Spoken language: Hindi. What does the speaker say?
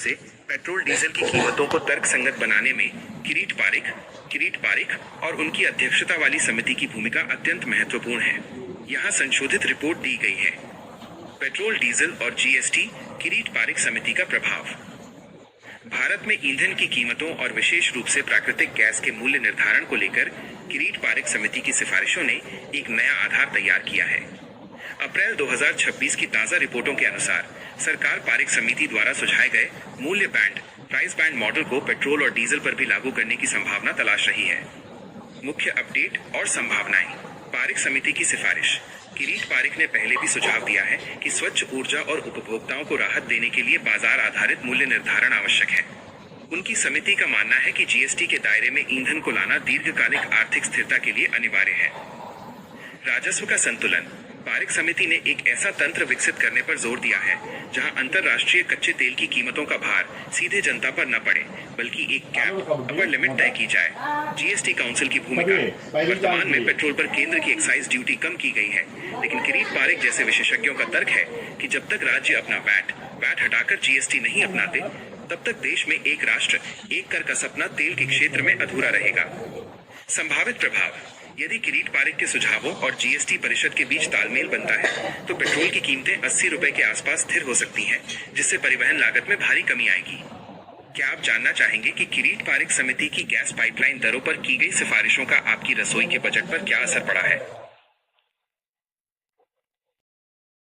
से पेट्रोल डीजल की कीमतों को तर्कसंगत बनाने में किरीट पारिख और उनकी अध्यक्षता वाली समिति की भूमिका अत्यंत महत्वपूर्ण है। यहाँ संशोधित रिपोर्ट दी गई है। पेट्रोल, डीजल और जीएसटी, किरीट पारिख समिति का प्रभाव। भारत में ईंधन की कीमतों और विशेष रूप से प्राकृतिक गैस के मूल्य निर्धारण को लेकर किरीट पारिख समिति की सिफारिशों ने एक नया आधार तैयार किया है। अप्रैल 2026 की ताजा रिपोर्टों के अनुसार सरकार पारिख समिति द्वारा सुझाए गए मूल्य प्राइस बैंड मॉडल को पेट्रोल और डीजल पर भी लागू करने की संभावना तलाश रही है। मुख्य अपडेट और संभावनाएं। पारिख समिति की सिफारिश। किरीट पारिख ने पहले भी सुझाव दिया है कि स्वच्छ ऊर्जा और उपभोक्ताओं को राहत देने के लिए बाजार आधारित मूल्य निर्धारण आवश्यक है। उनकी समिति का मानना है कि जीएसटी के दायरे में ईंधन को लाना दीर्घकालिक आर्थिक स्थिरता के लिए अनिवार्य है। राजस्व का संतुलन। पारिख समिति ने एक ऐसा तंत्र विकसित करने पर जोर दिया है जहां अंतरराष्ट्रीय कच्चे तेल की कीमतों का भार सीधे जनता पर न पड़े, बल्कि एक कैप अपर लिमिट तय की जाए। जीएसटी काउंसिल की भूमिका। वर्तमान में पेट्रोल पर केंद्र की एक्साइज ड्यूटी कम की गई है, लेकिन किरीट पारिख जैसे विशेषज्ञों का तर्क है कि जब तक राज्य अपना वैट हटाकर जीएसटी नहीं अपनाते, तब तक देश में एक राष्ट्र एक कर का सपना तेल के क्षेत्र में अधूरा रहेगा। संभावित प्रभाव। यदि किरीट पारिख के सुझावों और जीएसटी परिषद के बीच तालमेल बनता है तो पेट्रोल की कीमतें 80 रुपए के आसपास स्थिर हो सकती हैं, जिससे परिवहन लागत में भारी कमी आएगी। क्या आप जानना चाहेंगे कि किरीट पारिख समिति की गैस पाइपलाइन दरों पर की गई सिफारिशों का आपकी रसोई के बजट पर क्या असर पड़ा है?